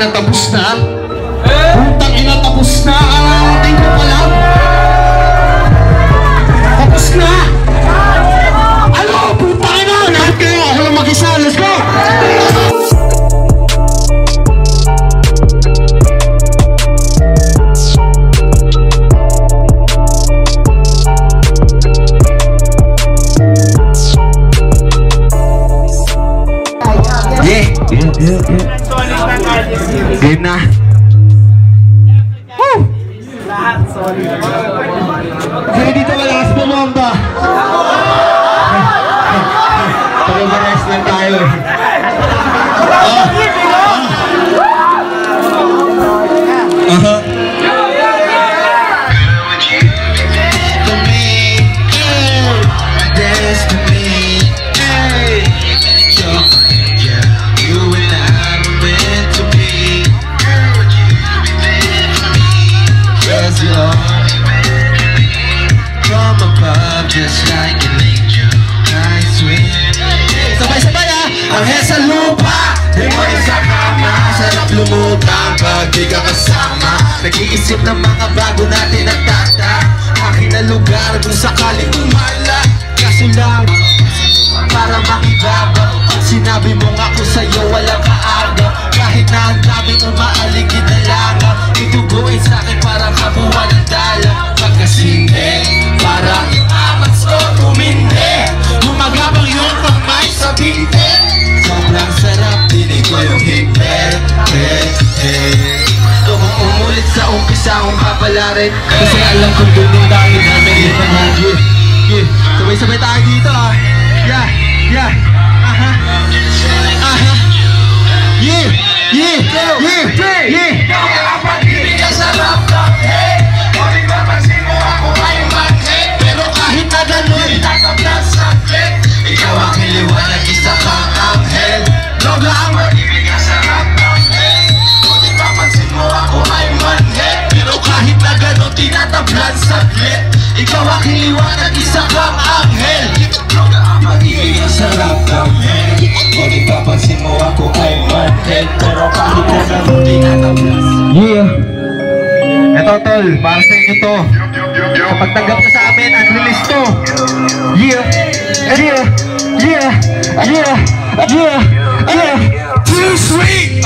ina, tapos na. Putang ina, tapos na. Ating ko pala. Tapos na. Ano, putang ina. Lahat kayo, ako lang mag-isa. Let's go. Game na. Woo! Sige dito malakas bumomba. Pag-rest lang tayo. Just like an angel, I swear. Sabay-sabay anghel sa lupa, demonyo sa kama. Sarap lumutang pag di ka kasama. Nag-iisip ng mga bago natin at tata. Akin na lugar kung sakaling umala. Kaso lang, para makibabaw. Pag sinabi mo nga ko sa'yo walang kaagaw. Kahit na ang daming umaaligid na langaw, itubuin sa'kin parang kabuha ng dalang. Pagkasinde, parang tumindi, gumagabang yung pagmay sa binte. Sobrang sarap, dinig ko yung higpit. Ito kung umulit sa umpisa akong papalarin, kasi alam kong dunin dahil namin yun naman. Sabay-sabay tayo dito Pag-ibig ang sarap lang, hey. Kung di mapansin mo ako ay magnet, pero kahit na ganun tatablas saglit. Ikaw ang iliwanag, isa kang anghel. Loga ang pag-ibig ang sarap lang, hey. Kung di mapansin mo ako ay manhet, pero kahit na ganun tinatablan saglit. Ikaw ang iliwanag, isa kang anghel. Loga ang pag-ibig ang sarap lang, hey. Kung di mapansin mo ako ay manhet, pero kahit na ganun tinatablan saglit. Eto tol, para sa inyo to. Kapag tanggap na sa amin, unreleased to. Too sweet.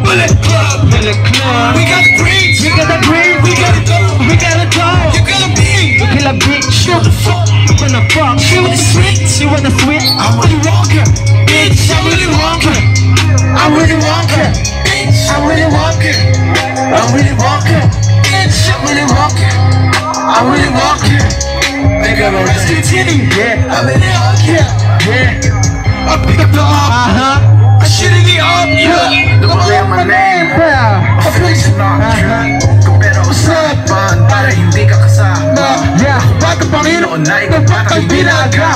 Bullet Club. We got the greens. We got the green, We got the dough. we got a dog. You got a beat. We kill a bitch, Shoot the fuck. you wanna fuck. She with the sweet. She wanna sweet. I'm Willy Wonka. Bitch, I'm Willy Wonka. I'm Willy Wonka. Bitch, I'm Willy Wonka. I'm Willy Wonka. Bitch, I'm Willy Wonka. I'm Willy Wonka. Think I'm a rescue team. Yeah, I'm in the Wonka. yeah. I pick up the arm. I shoot it up. Yeah. Don't play my name. Yeah, I play some pero usapan para hindi ka kasama. yeah. Ba't ang Panginoon na ikaw pa kay binaga.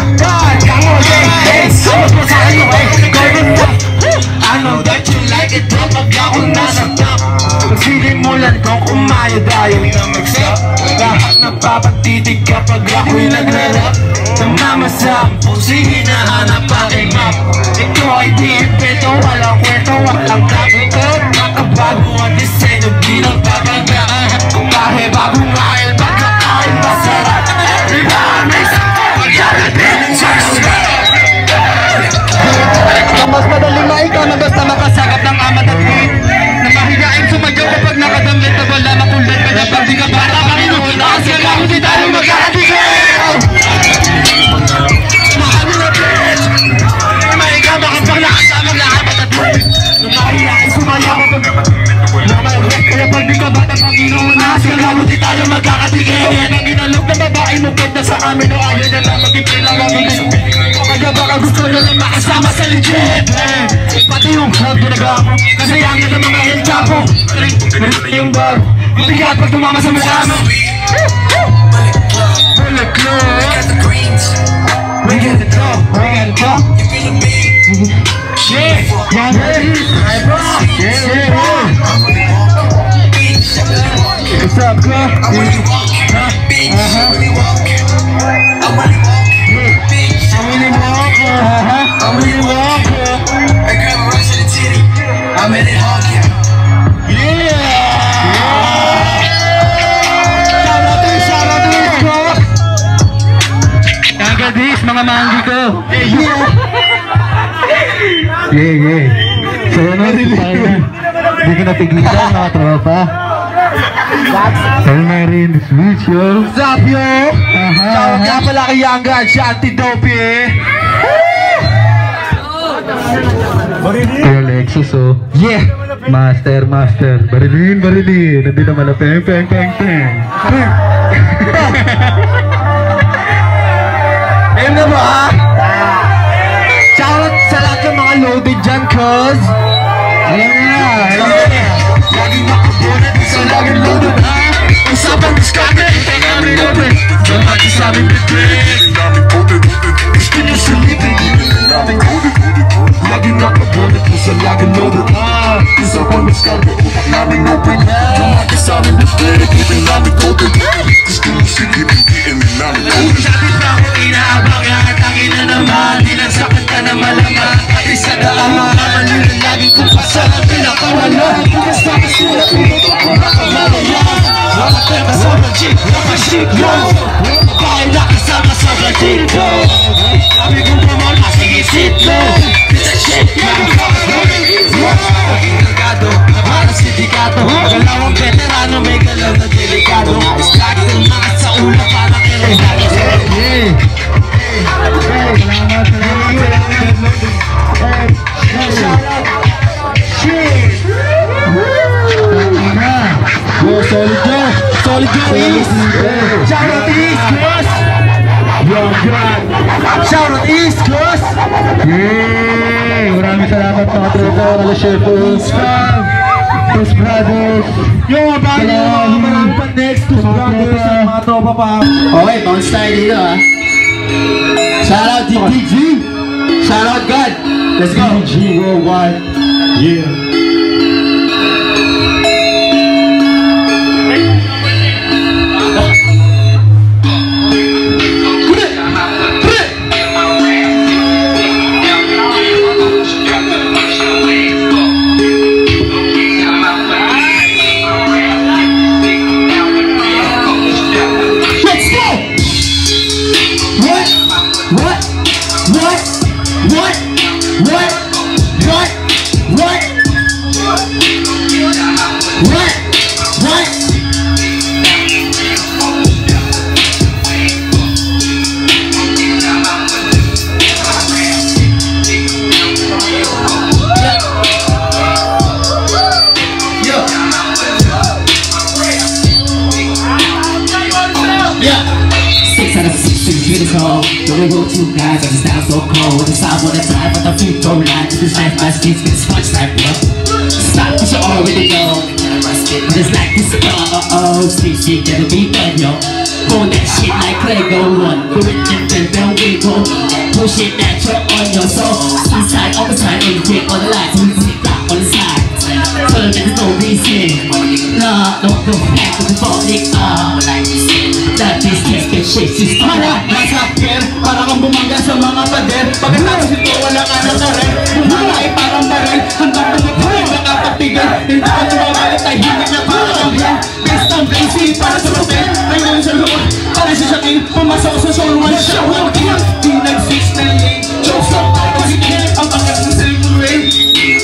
I know that you like it pag ako nasaktan. Sinimulan kong umayod ayaw na mag-stop. Lahat napapatitig kapag ako'y nagrarap. Namamasa ang pusi, hinahanap aking map. Ito ay di impeto, walang kwento, walang kapito. Nakabago ang disenyo, di lang papagaan. Kahit bagong mahal, pagkakain masarap. Diba may sakot, pagkakatin sa sulat. Mas madaling maikaw na basta makasakap ng amat at hit. Na mahigaing sumadyo kapag nakadamit na wala makulit ka na pag di ka bata Panginoon. Kasi lang hindi tayo magkakatigil. Mahal mo na bitch. Mahigaw makapag nakasama na amat at hit. Na mahigaing sumadyo kapag kaya pag di ka bata Panginoon. Kasi lang hindi tayo magkakatigil. Ang ginalog na babae mo pwede sa amin o ayaw na lang maging kailangan. Kaya baka gusto nyo lang makasama sa legit. Pati yung club ginagawa mo, kasi yangin ng mga hentyapo. Yung bar, mabigat pag tumama sa mukha mo. Bullet Club. We got the greens. We got the dough. We got the dough. You feel the beat. Shit. Yeah, baby. Yeah. What's up, girl? I'm Willy Wonka. Bitch, I'm Willy Wonka. I'm Willy Wonka. Bitch, I'm Willy Wonka. I'm Willy Wonka. I grab a rush of the titty. I'm in it hard, yeah. Hindi ko napigilan mga tropa. Marine Beach, yo. What's up, yo? Tawag nga pala kay Young God, si Antidope. Kaya Lexus, oh. Yeah. Master. Barilin. Nandito naman na peng. Ayun na ba? Shoutout sa lahat ng mga loaded dyan, cuz. Alam na. Laging nakabunod, isa laging loaded, ha? Usapang diskarte, hindi namin open. Kamati sa aming bitin. Gusto nyo silipin, hindi namin coded. Laging nakabunod, isa laging loaded, ha? Usapang diskarte, utak namin open. Kamati sa aming bitin, hindi namin coded. Gusto nyo silipin, hindi namin coded. Sabit na ako inaabang yan, tangin na naman. Dinagsakan ka na malamang. Pati sa daaman, manila laging kung pasalan. Pinakawalan, basta kasula, pinutok ko makamalayan. Wala tema sa magic, nakashik mo. Bakit nakasama sa magic mo? Sabi kong pamala, sige sit mo. It's a shit mo. Naging kargado, para sindikato. Galawang veterano, may galaw na delikado. Lagi ng mga sa ulo, parang iregalo. Solid East! Shoutout East Coast! Shoutout East Coast! Yay! Maraming salamat mga tropa. Kala Chef East Fam. Toast Brothers. Yung abang nyo, marami pa next to brothers at mga tropa pa. Okay, bounce tayo dito ha. Shoutout DPG! Shoutout God! Let's go! DPG Worldwide. Yeah. The way go two guys, I just down so cold. The side on the time, but the feet don't lie. This life, my streets get sponge like bro. Stop, cause you already know. But it's like this street shit that'll be done, yo. Hold that shit like Lego one. Do it and then wiggle. Push it that you're on your soul. Inside, on the side, and you get on the line. So you sit down on the side. So there's no reason. Nah, don't go back to the falling. That this can't get shit, she's Para nasa pier, para kang bumangga sa mga pader. Pagkatapos ito wala ka na rin. Bumangga ay parang baril. Hanggang tumagpapin, nakapagtigil. Hindi ka tumabalik, tahimik na parang ang yan. Best ang crazy para sa papel. Ngayon sa loob, para sa sakin. Pumasok sa soul, one shot, one kill. Di nag-fix na lane. Jokes up, positive. Ang pangat ng cellphone ray.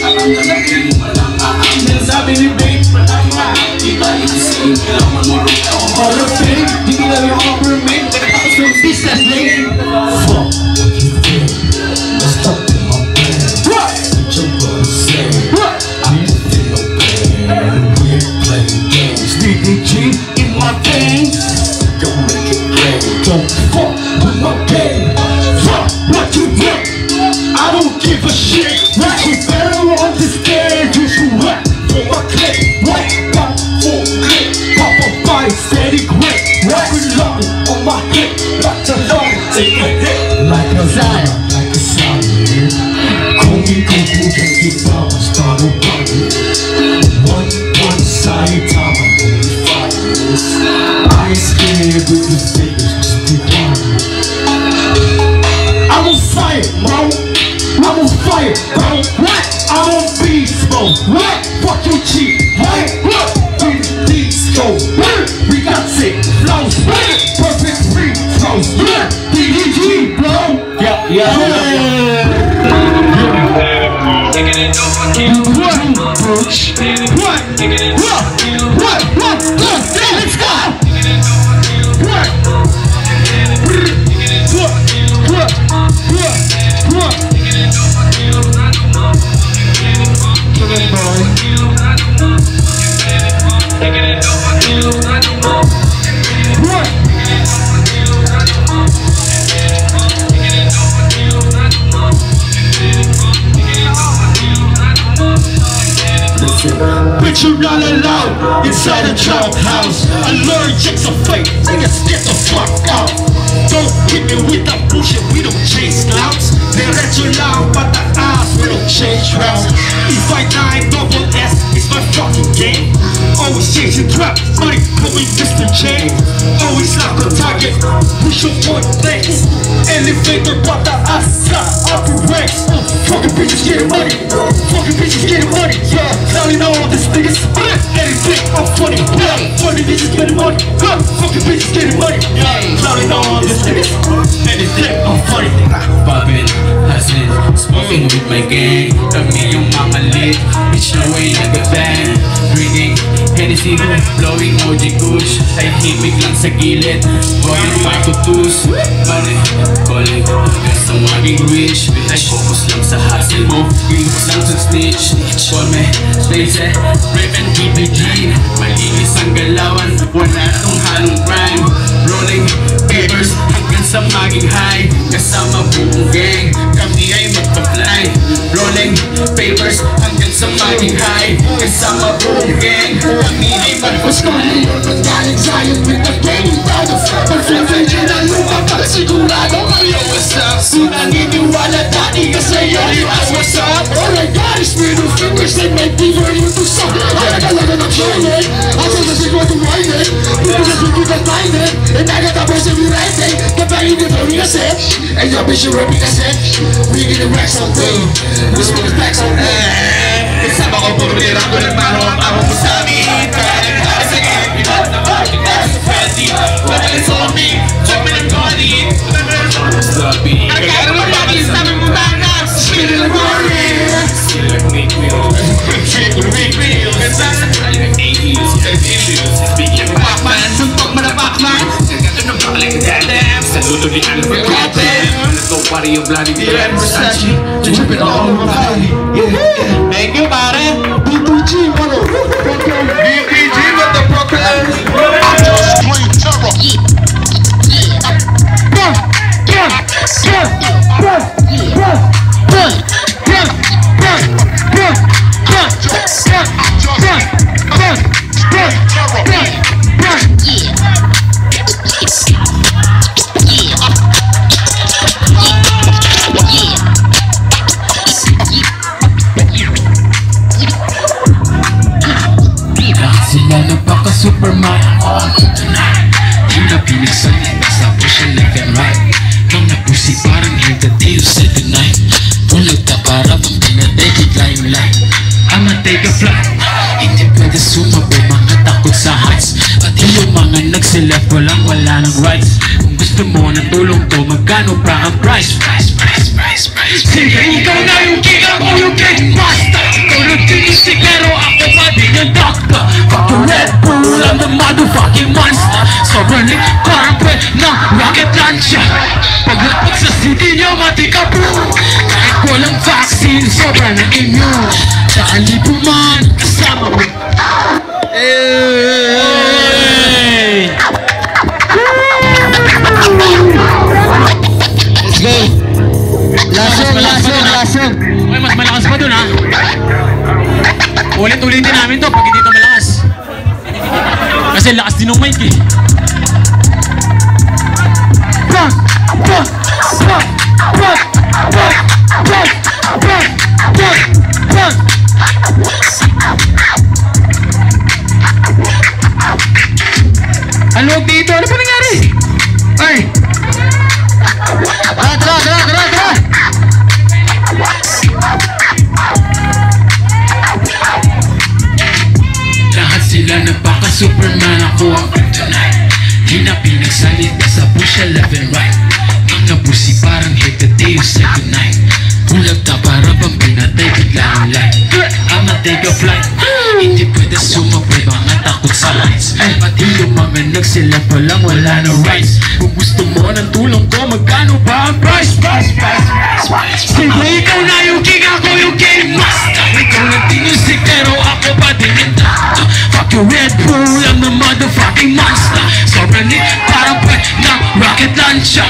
Ang nalagin, walang aambil. Sabi ni babe, walang maambil. Tayo ising, kailangan mo rin ako. All of fame, di nila yung upper mate. Pagkatapos ng business lane. Fuck what you did. Let's talk to my plan. What? What you gonna say? What? I feel no pain. We're playing games. DDG in my veins. Don't make it plain. Don't fuck with my game. Fuck what you did. I don't give a shit. What you better understand. You should rap for my clip. What? Pop for clip. Pop a body steady grip. What? Long on my hip. Not to long. Take a hit. Like a sound, like a sound, yeah. Call me Goku, can't get down, start a rocket. One side time, I'm only 5 years. I ain't scared with the figures, just be quiet. I'm on fire, bro. I'm on fire, bro. What? I'm on beast mode. What? Fuck you cheap. What? What? Beast mode. What? We got sick flows. What? Perfect free throws. What? DDG, bro. Yeah. Taking it over, keep pushing. But you're not allowed inside a trap house. Allergic to fake, niggas get the fuck out. Don't hit me with that bullshit, we don't chase clouds. Diretso lang pataas, we don't change routes. If I die, double S, it's my fucking game. Always chasing trap, money going Mr. J. Always lock on target, push your point legs. Elevator pataas, upper ranks. Fucking bitches getting money, fucking bitches getting money. Yeah, counting all these niggas, anything I'm funny. Yeah, funny bitches getting money, fucking bitches getting money. Yeah, counting all these niggas, anything I'm funny. Poppin', hustling, smoking with my gang. Kami yung mga lit, bitch na way nag-bang. Drinking, Hennessy, blowing OG Kush. Ay himig lang sa gilid, going pakutus. Money, calling, hanggang sa maging rich. Ay focus lang sa hustle mo, focus lang sa snitch. Call me, Stacy, Brave and PPG. Malinis ang galawan, wala akong halong crime. Rolling papers, hanggang sa maging high. Kasama buong gang, kami ay magpa-fly. Rolling papers, hanggang sa maging high. Kasama buong gang, kami ay Mas kami yun ang galing sa'yo with the game without a front. Mag-flavor yun ang lupa para sigurado kayo what's up. So naniniwala dati ka sa'yo, you ask what's up. All I got is middle fingers and my fever you to suck. Kaya talaga ng training, ako sa siguro tumayin. People just will keep on finding, and I got the person we writing. Kapag hindi pa rin kasi, and your bitch you rapping kasi. We get the racks on day, we smoke the packs on day. Kasama ko puro nira ko ng marong ako mo sa amin. Saludo ni Albert Goddamn. Nobody yung bloody Versace. Dripping all over my body. Thank you, pare. B2G, bro. BPG with the Brooklyn. Sila napaka-superman ako tonight. Yung napinagsalita sa push and left and right. Nang napusi parang hagdati sa tonight. Tulog ka para bang pinatay bigla yung light. I'ma take a flight. Hindi pwede sumabay mga takot sa heights. Pati yung mga nagsilap wala ng rights. Kung gusto mo ng tulong ko, magkano pa ang price? Sige, ikaw na yung king, ako yung king master. Ikaw nagtinisig pero ako pa din yung doctor. Fuck your Red Bull, I'm the motherfucking monster. Sobrang lit, parang pwede ng rocket launcher. Paglapag sa city niyo, mati ka po. Kahit walang vaccine, sobrang na immune. Saan libo man, kasama mo. Let's go. Lasong. Ay, mas malakas pa dun ha. Ulit-ulitin namin to pag hindi to malakas. Kasi lakas din ng mic eh. Ano dito? Ano pa nangyari? Ay! Tara! Lahat sila napaka-superman, ako ang tonight. Di na pinagsalita sa push 11 right. Mga busi parang hagdati sa tonight. Bulag na para bang pinatay bigla yung light. I'ma take a flight. Hindi pwede sumabay mga takot sa lights. Pati yung mga nagsilap walang wala na rights. Kung gusto mo ng tulong ko, magkano ba ang price? Sige, ikaw na yung king, ako yung king master. Ikaw lang tinusik pero ako pa din yung doctor. Fuck your Red Bull, I'm the motherfucking monster. Sobrang lit, parang pwede ng rocket launcher.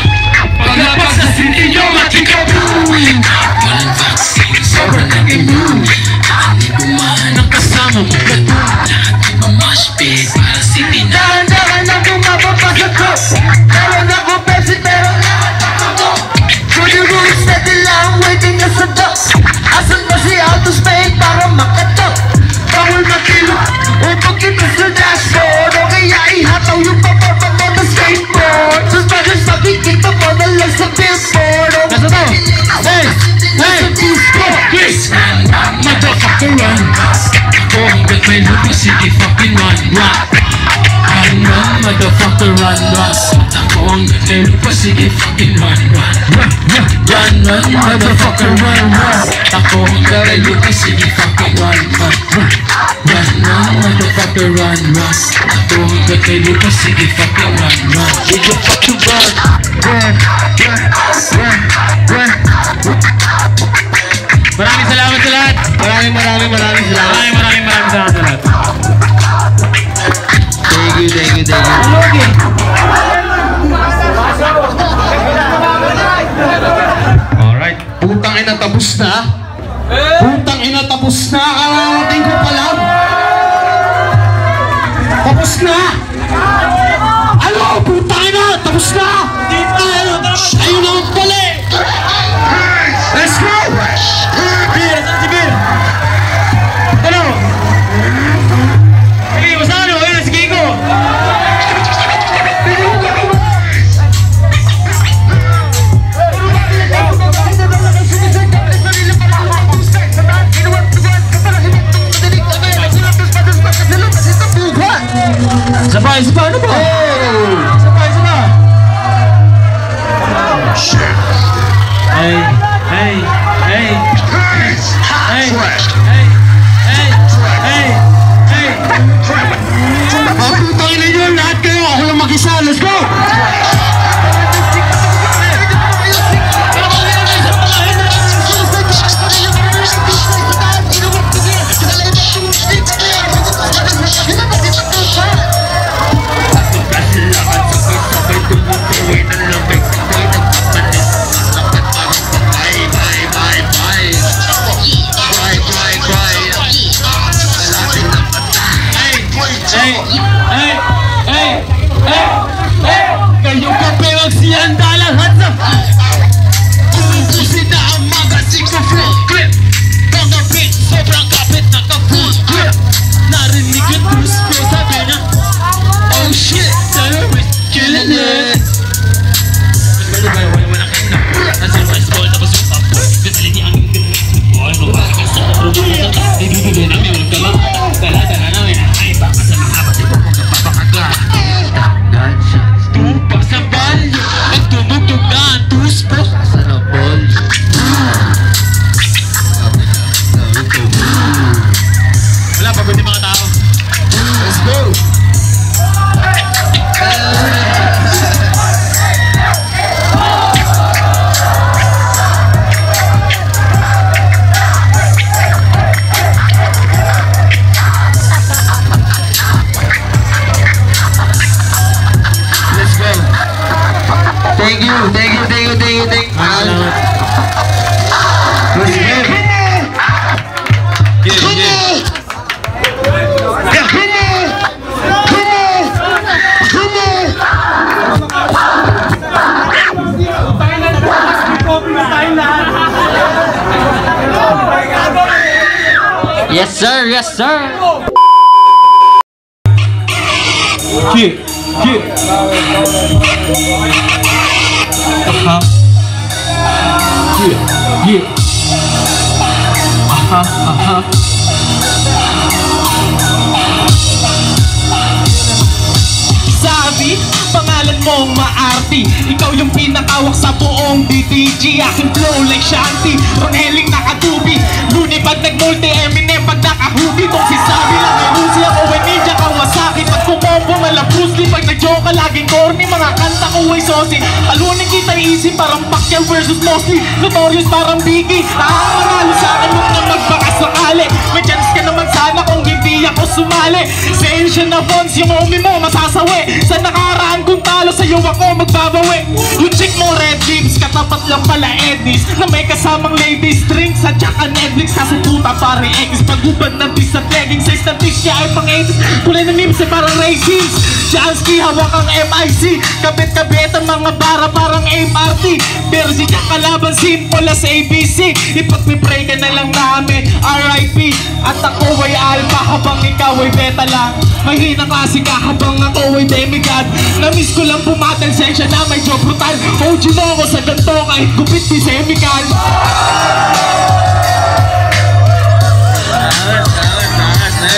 Paglapag sa city nyo, matika po. Walang vaccine, sobrang nag-immune. Hindi ko man ang kasama mo mamash pit para si Tina. Dahan-dahan na bumababasag ko. Meron ako Pepsi pero nakatago. Good rules, steady lang, waiting na sa dock. Asan na si Auto Spain para makatok? Bawal matilo, upag kita sa dashboard. O kaya ihataw yung pababa mo na skateboard. Sus bagay makikita mo na lang sa billboard. O Nasa to? Hey! Hey! Yes, motherfucker run. Ako hanggang may lupa, sige fucking run, run. Run, run, motherfucker run, run. Ako hanggang may lupa, sige fucking run, run. Run, run, motherfucker run, run. Ako hanggang may lupa, sige fucking run, run. Run, run, motherfucker run, run. Ako hanggang may lupa, sige fucking run, run. Sige fucking run. Maraming salamat sa lahat. Maraming salamat. Maraming salamat sa lahat. Thank you. Alright. Putang ina, tapos na. Putang ina, tapos na. Kararating ko pa lang. Tapos na. Ano? Putang ina, tapos na. Ayun naman pala eh. Let's go! Bir, saan si Bir? Ano? Sige, basta ano? Ayun, sige ko. Isa pa, ano ba? Isa pa. Putang ina nyo, lahat kayo, ako lang mag-isa, let's go! Kayong kape, magsihanda lahat sa ubusin na ang magazine ko full clip. Mga beat, sobrang kapit, naka-full grip. Narinig yung truce ko, sabi na oh shit, sir, we're killing it. Nasa West Ball, tapos yung pop kasi lagi ang ball, mabakas sa karungan. Ibibigay namin, huwag ka lang. Dala namin, ay baka sa mga kapatid mo kung napapakaga. Gunshots, tupa sa balyo. At tumugtog na ang tuspok sa ball. Wala, pagod yung mga tao. Let's go! Thank you. Yes sir. Sabi, pangalan mong maarti. Ikaw yung pinakawak sa buong DTG. Aking flow like Shanti, Ronheling nakatubi. Looney pag nag-multi, Eminem pag nakahubi. Tong si Sabi lang ay Uzi, ako ay Ninja Kawasaki. Pag kumombo malabusli, pag nag-joke ka laging corny. Mga kanta ko ay saucy. Alunin kita easy, parang Pacquiao versus Mosley. Notorious parang Biggie. Nakakaralo sa akin, huwag na magbaka sakali. May chance ka naman sana kung hindi di ako sumali. Sa Asian na bonds, yung homie mo masasawi. Sa nakaraan kong talo, sa'yo ako magbabawi. Yung chick mo red lips, katapat lang pala Edis, na may kasamang ladies, drinks at saka Netflix. Kasi puta pare X, pagubad ng tis at leggings. Size ng tis niya ay pang 80s, kulay ng memes ay parang racings. Jansky, hawak ang MIC, kabit-kabit ang mga bara parang MRT. Pero di ka kalaban, simple as ABC. Ipagpipray ka na lang namin, RIP. At ako ay alpha habang ikaw ay beta lang. Mahina klase ka habang ako ay demigod. Namiss ko lang pumatang section na may joke brutal. OG mo ako sa ganto kahit gupit di semikan.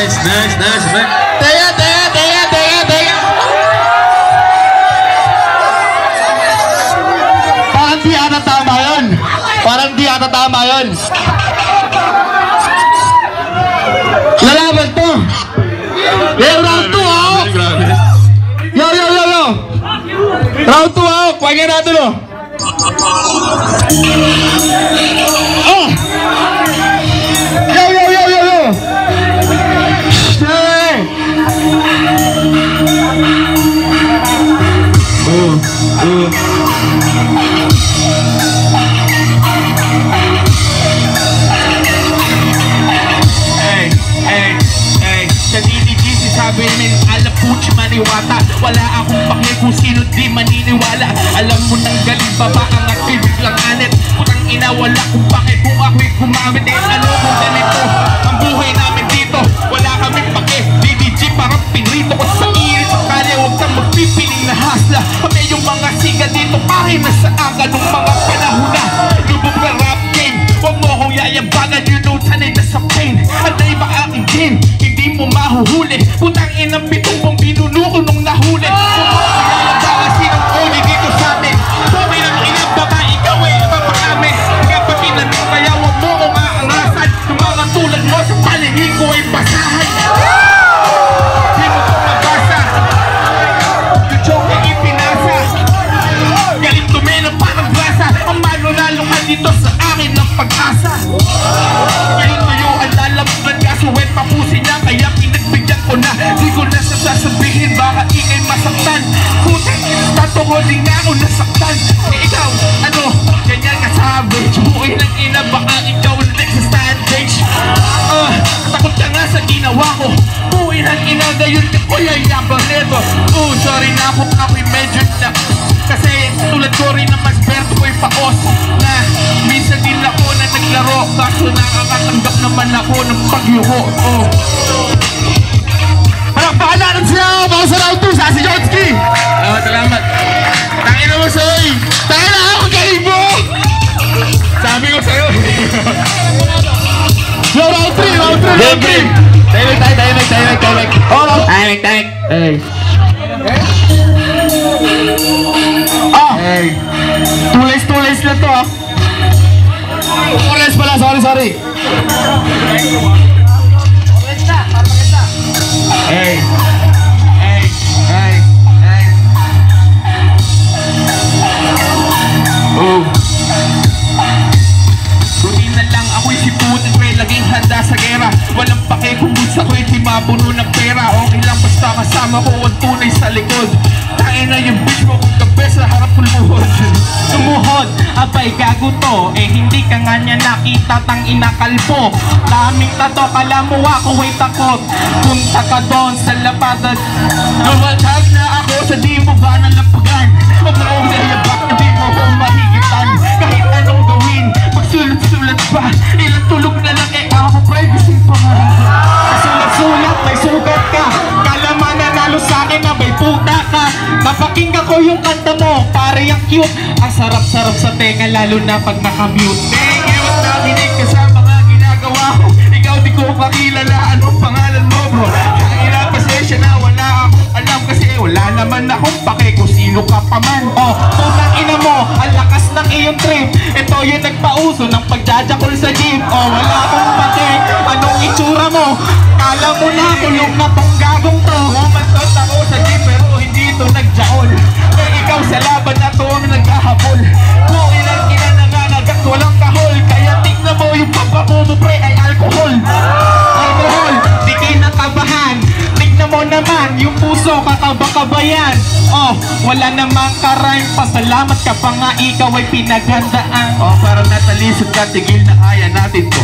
Nice. Teka. Parang di ata tama yun. Lalaban to. Round 2 ako. Yo. Round 2 ako. Kuwagin natin o. Oh. Yo. Sabi min, alam puchi maniwata. Wala akong pake kung sino di maniniwala. Alam mo nang galing baba ang akibig lang anit. Putang ina wala kong pake kung ako'y gumamit. Ano kung ganito ang buhay namin dito. Wala kaming pake, DDG parang pinrito ko sa iris. Kaya huwag kang magpipiling na hasla. Kami yung mga siga dito pare na sa aga nung mga panahon na lubog na rap game. Huwag mo akong yayabangan, you know sanay na sa pain. Anday ba aking din, hindi mo mahuhuli. Putang inang pitong binuno ko nung nahuli. Kung baka sinong uli dito sa amin. Bumay ng inang baka ikaw ay mapakami. Kaya pati na nung kaya huwag mo kong aangasan. Yung mga tulad mo sa paligid ko ay basahan. Di mo ko mabasa. Yung joke ay ipinasa. Galing tumilang parang grasa. Ang manunalungan dito sa akin ng pag-asa. Ngayon tayo ang lalabunan kaso wet papusin niya. Kaya pinagbigyan ko na. Di ko na sasabihin baka ikay masaktan. Putang tato ko di nga ako nasaktan. Ikaw, ano, ganyan ka savage. Buhay ng ina baka ikaw na next sa stage. Takot ka nga sa ginawa ko. Buhay ng ina gayon ko yung yabang neto. Sorry na ako ako'y medyo na. Kasi tulad ko rin na mas berto ko'y paos. Na minsan din ako na naglaro. Kaso nakakatanggap naman ako ng pagyuho. Pakalanan siya ako sa round 2 sa si Jansky. Salamat. Tangina mo soy. Tangina ako kayo mo. Sabi ko sa'yo. Yo, round 3. Tahimik. Oh, tahimik. Hey. Hey. Tulis na to. Tulis pala, sorry. Hey. Rutin na lang ako'y si Putin, may laging handa sa gera. Walang pake kung bulsa ko'y di mapuno ng pera. Okay lang basta kasama ko ang tunay sa likod. Tain na yung bitch mo kung gabi sa harap pulmuhod. Sumuhod, abay gago to. Hindi ka nga niya nakita tang inakalpo. Daming tato, kala mo ako ay takot. Punta ka doon sa lapadan. Nawalhag na ako sa di mo ba nalapagan. Huwag na akong nalabak na di mo ko mahigitan. Kahit anong gawin, magsulat-sulat pa. Ilang tulog na lang ako privacy pa. Sulat-sulat, may sugat ka. Kala mananalo sa'kin na may puta ka. Napakinggan ko yung kanta mo, pare yung cute. Ang sarap-sarap sa tenga lalo na pag nakamute. Thank you at nakinig ka sa mga ginagawa ko. Ikaw di ko makilala, anong pangalan mo bro? Kaya pasensya na wala akong alam kasi wala naman akong pake kung sino ka pa man. Putang ina mo, ang lakas ng iyong trip. Ito yung nagpauso ng pagjajakol sa gym. Wala akong pake, anong itsura mo? Kala mo na kulog na tong gagong to. Umantot ako sa gym pero hindi ito nagjaol. Kaya ikaw sa laban na to ang naghahabol. Kung ilang ina nangangagat walang kahol. Kaya tignan mo yung pagpapumo pre ay alcohol. Di kayo kinakabahan. Tignan mo naman, yung puso kakabakabayan. Oh, wala namang karayang pasalamat ka pa nga ikaw ay pinaghandaan. Oh, parang natalisod ka, tigil na kaya natin to.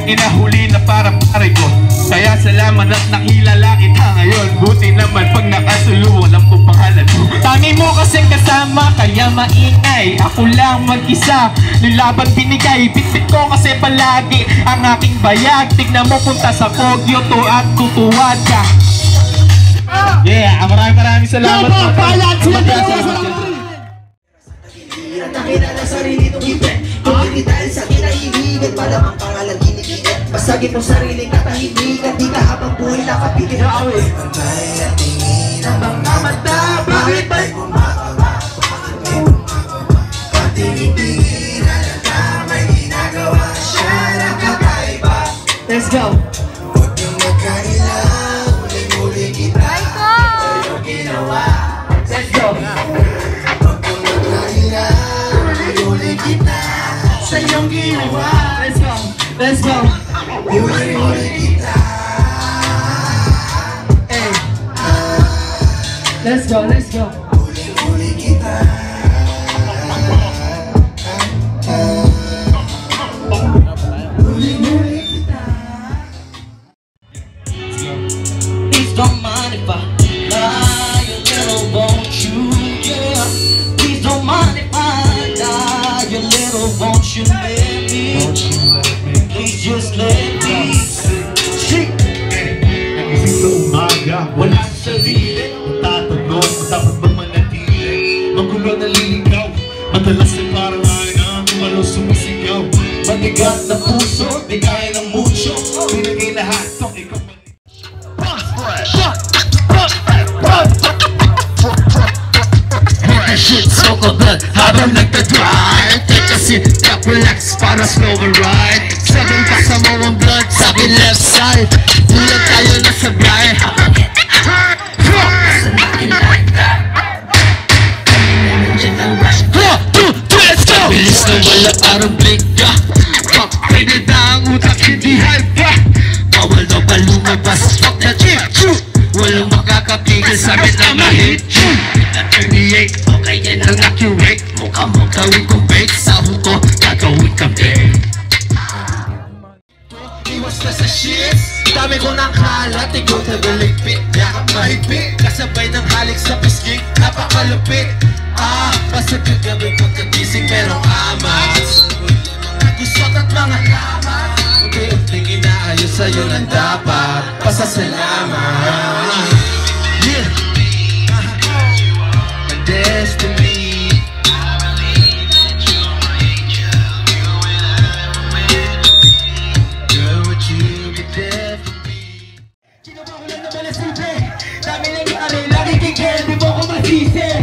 Inahuli na para pare ko. Kaya salamat at nakilala kita ngayon. Buti naman pag nakasulungan ang pangalan mo. Dami mo kasing kasama, kaya maingay. Ako lang mag-isa, nilaban binigay. Bitbit ko kasi palagi ang aking bayag. Tignan mo punta sa Pogyo to at tutuwad ka. Yeah, maraming salamat. Nakita na sarili itong ibig. Kung hindi dahil sa kinaibigan, malamang pangalan kinikilit. Basagin mo sariling katahimikan, di ka habang buhay nakapigil. Pantay at tingin ang mga mata. Bakit ba'y bumababa? Patingin-tingin alata, may ginagawa siya na kakaiba. Let's go! Huwag kang magkailang, uling-uling kita. Ito yung ginawa. Let's go! Sa iyong ginawa. Let's go, let's go. Huli-huli kita. Hey. Let's go, let's go. Huli-huli kita. Huli-huli kita. Please don't mind if I lie a little, won't you? Yeah. Please don't mind if I lie a little, won't you let me? Please just let me. Shake. Nagising sa umaga, wala sa sarili. Matatanong, dapat bang manatili? Magulo na liligaw, madalas ay parang aina. Kumalo sumisigaw, Matigas na puso, di kaya ng mucho. binigay lahat, so ikaw Shit, so good, habang nagdadrive. Take a seat, tap, relax, para slow and ride. Sabing kasama ang blood, sabi left side. Bulan tayo na sabay. Let's go! Bilis na wala parang blink ka. Pinita ang utak, hindi hype ka. Bawal daw ba lumabas, fuck na chick. Walang makakapigil sa amin na ma-hit you. At 38, okay yan ang accurate. Mukha mo gawin kong bait. Sahong ko, gagawin kang bait. Iwas na sa shits. Dami ko ng kalat, ikaw tagaligpit. Yakap mahigpit, kasabay ng halik sa pisging. Napakalupit. Basta kagabi pagkagising merong amas. Gusot at mga laman. Unti-unting inaayos sa'yo ng dapat. Pasasalamat. Yeah. My destiny. Girl, would you be there for me? Sino ba ko lang naman na simple? Dami lang yung alay, lagi kikil. Di mo ko masisi.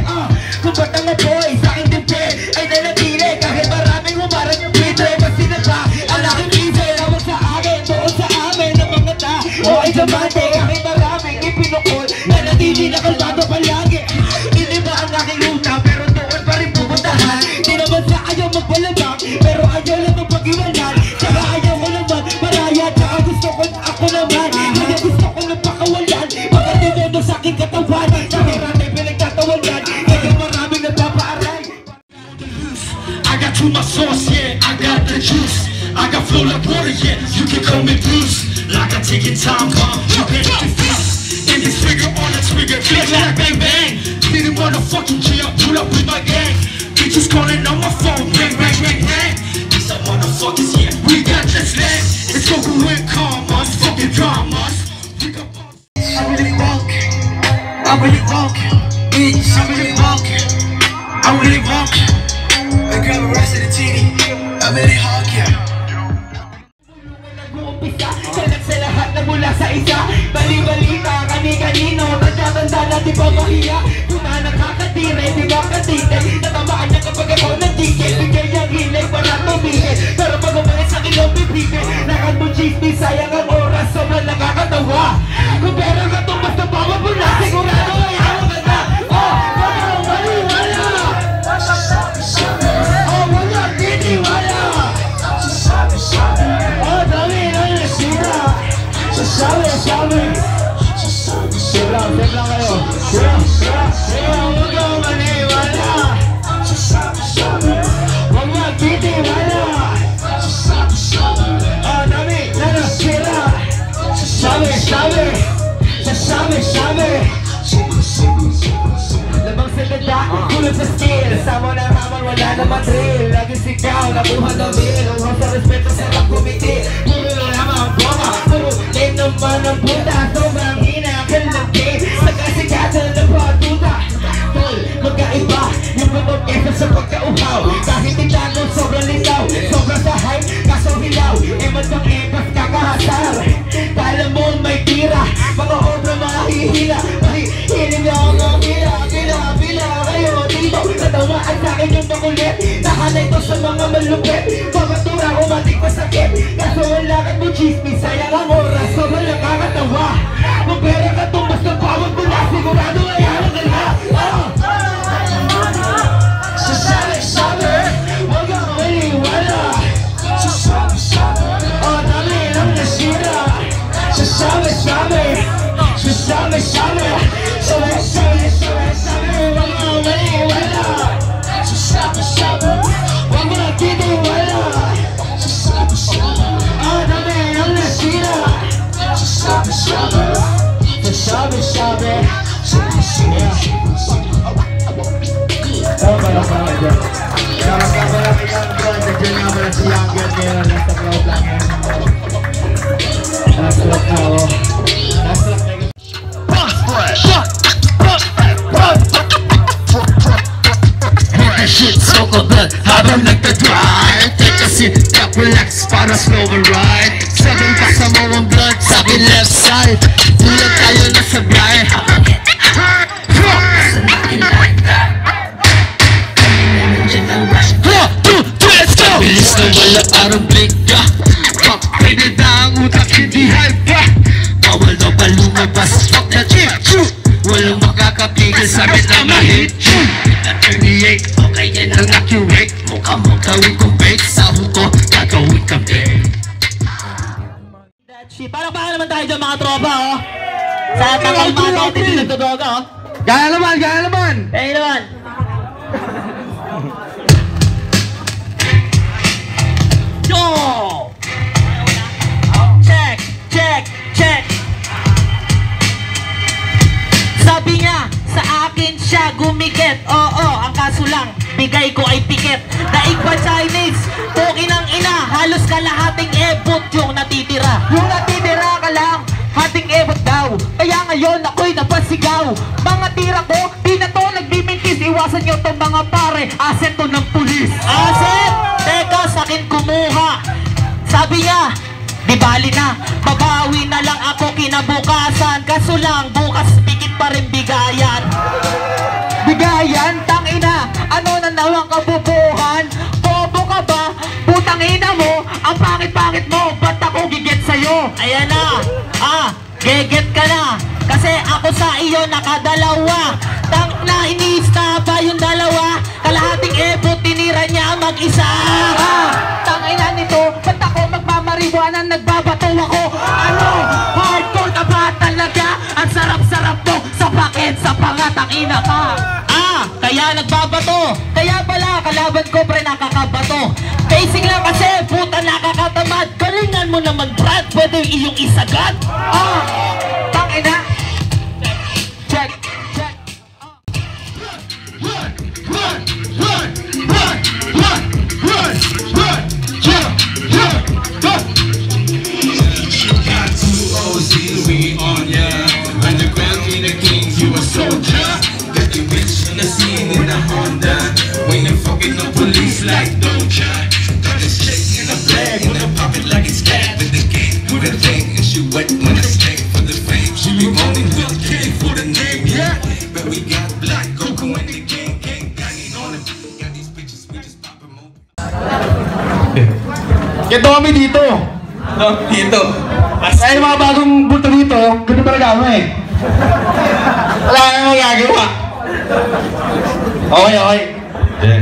Kung ba't ang boy sa aking dimpe ay nanatili. Kahit maraming umarang yung pitre. Mas sinadya ang aking isip. Tawag sa akin, doon sa amin ang mga ta. O ay damante, kahit maraming ipinukol. Nanatili na kalmado palagi. Hindi ba ang aking luta, pero doon pa rin pupuntahan. Di naman sa ayaw magpalabang, pero ayaw lang ang pag-iwanan. Saka ayaw ko naman maraya, tsaka gusto ko na ako naman. Kaya gusto ko na pakawalan, makatinono sa aking katawan. Sa hirate pinagtatawanan, kaya maraming nagpapaaray. I got too much sauce, yeah, I got the juice. I got flow like water, yeah, you can call me Bruce. Like a ticking time bomb, you can't defuse. In this figure on the trigger, feel like bang bang. Didn't wanna fucking chill, pull up with my gang. Bitches calling on my phone, bang bang bang bang. These are motherfuckers, yeah, we got this land. It's over with commas, fucking dramas. We got I really walk, I really walk, bitch, I really walk, I really walk. I grab a rest of the titty, I really hawk, yeah. Nag-uumpisa, salag sa lahat na mula sa isa. Bali-balita, kani-kanino, tanda-tanda na di ba mahiya. Kung na nakakatire, di ba katite. Natamaan niya kapag ako nandikit. Bigay niyang hilay para tumigil. Pero pag umalis sa ilong bibigil, nakandun chismis, sayang ang oras, sobrang nakakatawa. Kung pera ka itong basta bawa mo na, sigurado ay hawag ka na. Wala! Wala, tiniwala. Dami na nasira. Sasabi Shami Labang sa ganda, kulot sa skill Samo na hamon, wala naman drill Lagi sigaw, nabuha na bil Huwag sa respeto, sarap kumiti Puro naman ang boka Puro late naman ang puta Sobrang hina, kalaki Nagkasigatan ng patuta Tol, magkaiba Yung bubog esa sa pagkauhaw Kahit itago, sobrang litaw Sobrang sa hype, kaso hilaw Emat kang epas, kakahasar Kala mo may tira Mga obra, mga hihila Mahihiling na ako ng bila kayo dito Natawaan sa'kin yung makulit Nahanay to sa mga malupit Pamatura ko matik masakit Kaso wala ka mo chismis Sayang ang oras, sobrang nakakatawa Kung pera ka tumbas ng pawag mo na Sigurado ay harap ka na Sabi, wag kang maniwala Oh, dami lang nasira Sabi wag kang maniwala Wag mo nagtitiwala Oh, dami lang nasira Sabi Oh, parang dyan Kaya magkabalapit ang brand Nandiyan nga pala si Younger Ngayon, nasa crowd lang yan Nasa crowd na ako Nasa crowd na Shit, so kabal habang nagdadrive Take a seat, tap, relax para slow and ride Sabing kasama ang blood, sabi left side Ulan tayo na sabay Let's go! Bilis na wala parang blink ka Pwede na ang utak, hindi hype pa Bawal daw ba lumabas, fuck that shit Walang makakapigil sa amin na ma-hit 38, okay yan ang accurate Mukha mo gawin kong bait Sahod ko, gagawin kami Parang naman tayo dyan mga tropa, oh. Sa takal mga natin din nagdodoga, oh. Gaya naman Eh naman. Yo! Check. Sabi niya, sa akin siya gumikit. Oo, ang kaso lang, bigay ko ay pikit. Daig pa Chinese, pukin ang ina. Halos kalahating ebot yung natitira. Yung natitira ka lang, hating ebot daw. Kaya ngayon ako'y napasigaw. Mga tira ko, di na to nagbimintis. Iwasan nyo tong mga pare, asset to ng pulis. Asset? Teka, sa akin kumuha. Sabi niya, di bali na, babawi na lang ako kinabukasan. Kaso lang, bukas pikit pa rin bigayan. Bigayan? Tangina, ano na nawang kabubuhan? Bobo ka ba? Putang ina mo, ang pangit-pangit mo, ba't ako gigit sa'yo? Ayan na, geget ka na. Kasi ako sa iyo nakadalawa. Tang na inista pa yung dalawa. Kalahating ebot tinira niya mag-isa. Tangina nito, ba't ako magmamaribuanan nagbabato ako? Ano? Hardcore ka ba talaga? Ang sarap-sarap to sa paket sa pangatang ina ka. Kaya nagbabato. Kaya pala kalaban ko pre nakakabato. Basic lang kasi puta nakakatamad. Galingan mo naman Brad, pwede yung iyong isagad. Tangina. Check. We on ya. Underground king of kings, you a soldier. Got you bitch in the scene in the Honda. We ain't fucking no police like Doja. Got this chick in the bag, in the pocket like it's cat in the game. Do the thing, and she wet when I stank for the fame. She be rolling with K for the name, yeah. But we got black Coco in the gang, banging on it. Got these bitches, we just pop them open. Ito kami dito Dito. Kaya yung mga bagong bulto dito ganun talaga kami wala kang magagawa Okay